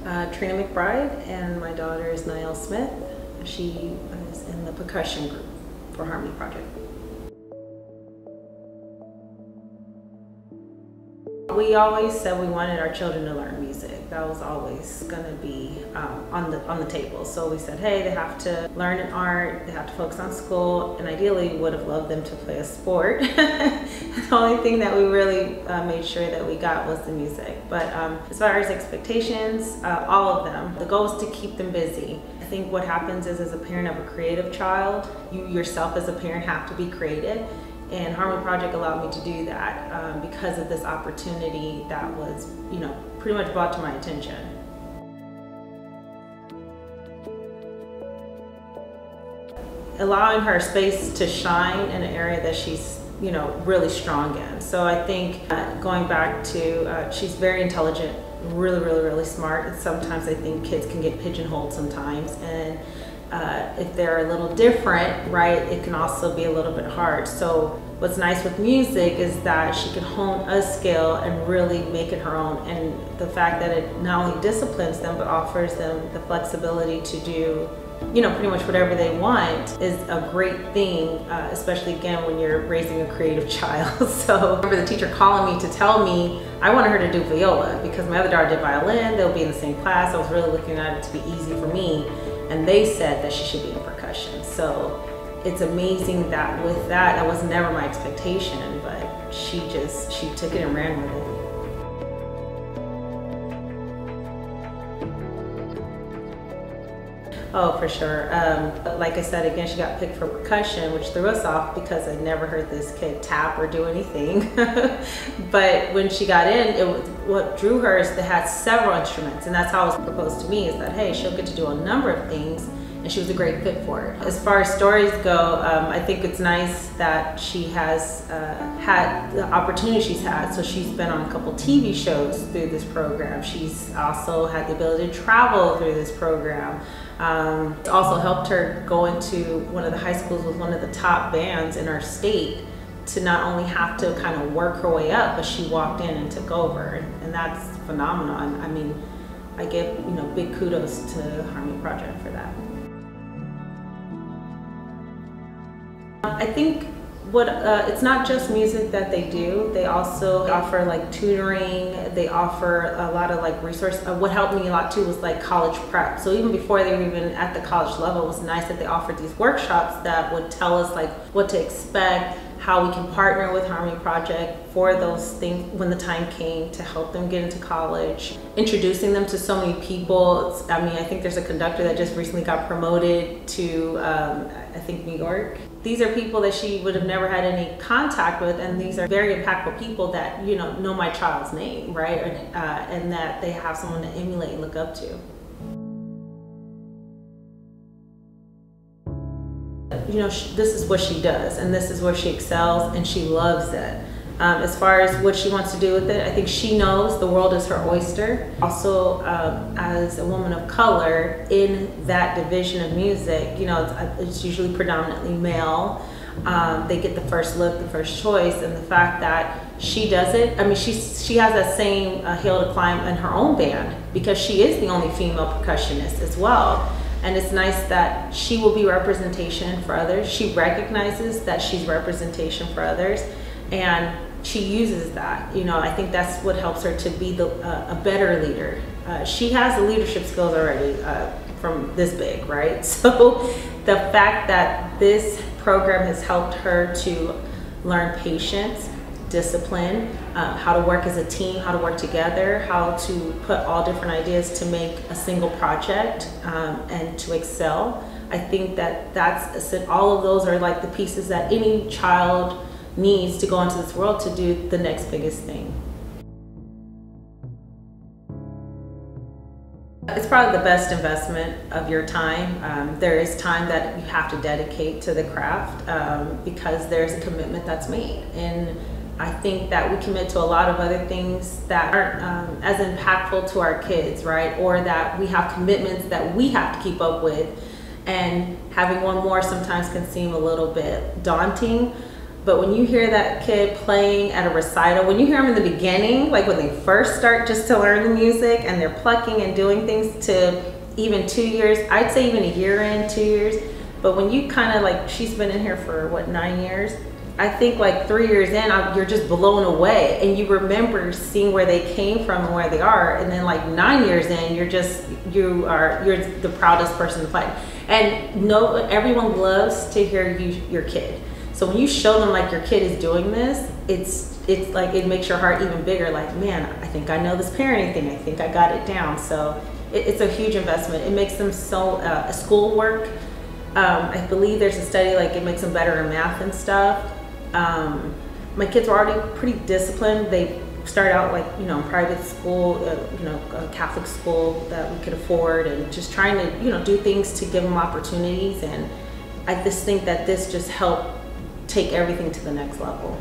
Trina McBride, and my daughter is Niall Smith. She is in the percussion group for Harmony Project. We always said we wanted our children to learn music. That was always going to be on the table. So we said, hey, they have to learn an art, they have to focus on school, and ideally would have loved them to play a sport. The only thing that we really made sure that we got was the music. But as far as expectations, all of them, the goal is to keep them busy. I think what happens is, as a parent of a creative child, you yourself as a parent have to be creative. And Harmony Project allowed me to do that because of this opportunity that was, pretty much brought to my attention. Allowing her space to shine in an area that she's, really strong in. So I think going back to, she's very intelligent, really smart. And sometimes I think kids can get pigeonholed sometimes. And if they're a little different, right, it can also be a little bit hard. So what's nice with music is that she can hone a skill and really make it her own. And the fact that it not only disciplines them, but offers them the flexibility to do, pretty much whatever they want is a great thing, especially again when you're raising a creative child. So I remember the teacher calling me to tell me I wanted her to do viola because my other daughter did violin. They'll be in the same class. I was really looking at it to be easy for me. And they said that she should be in percussion. So it's amazing that with that was never my expectation, but she took it and ran with it. Oh, for sure. Like I said, again, she got picked for percussion, which threw us off because I'd never heard this kid tap or do anything. But when she got in, what drew her is they had several instruments, and that's how it was proposed to me, is that, hey, she'll get to do a number of things, and she was a great fit for it. As far as stories go, I think it's nice that she has had the opportunity she's had. So she's been on a couple TV shows through this program. She's also had the ability to travel through this program. It also helped her go into one of the high schools with one of the top bands in our state to not only have to kind of work her way up, but she walked in and took over, and that's phenomenal. I mean, I give big kudos to Harmony Project for that. I think it's not just music that they do. They also offer like tutoring. They offer a lot of like resources. What helped me a lot too was like college prep. So even before they were even at the college level, it was nice that they offered these workshops that would tell us like what to expect, how we can partner with Harmony Project for those things when the time came to help them get into college. Introducing them to so many people. I think there's a conductor that just recently got promoted to, I think, New York. These are people that she would have never had any contact with, and these are very impactful people that, know my child's name, right? And that they have someone to emulate and look up to. This is what she does, and this is where she excels, and she loves it. As far as what she wants to do with it, I think she knows the world is her oyster. Also, as a woman of color in that division of music, it's usually predominantly male. They get the first look, the first choice, and the fact that she does it, she has that same hill to climb in her own band because she is the only female percussionist as well. And it's nice that she will be representation for others. She recognizes that she's representation for others, and she uses that. I think that's what helps her to be a better leader. She has the leadership skills already from this big, right? So the fact that this program has helped her to learn patience, discipline, how to work as a team, how to work together, how to put all different ideas to make a single project and to excel. I think that's all of those are like the pieces that any child needs to go into this world to do the next biggest thing. It's probably the best investment of your time. There is time that you have to dedicate to the craft because there's a commitment that's made. And I think that we commit to a lot of other things that aren't as impactful to our kids, right? Or that we have commitments that we have to keep up with, and having one more sometimes can seem a little bit daunting. But when you hear that kid playing at a recital, when you hear them in the beginning, like when they first start just to learn the music and they're plucking and doing things, to even 2 years, I'd say even a year in, 2 years. But when you kind of like, she's been in here for what, 9 years? I think like 3 years in, you're just blown away, and you remember seeing where they came from and where they are. And then like 9 years in, you're the proudest person to play. And no, everyone loves to hear your kid. So when you show them like your kid is doing this, it's like, it makes your heart even bigger. Like, man, I think I know this parenting thing. I think I got it down. So it's a huge investment. It makes them so schoolwork. I believe there's a study like it makes them better in math and stuff. My kids were already pretty disciplined. They started out like, you know, in private school, you know, a Catholic school that we could afford, and just trying to, you know, do things to give them opportunities. And I just think that this just helped take everything to the next level.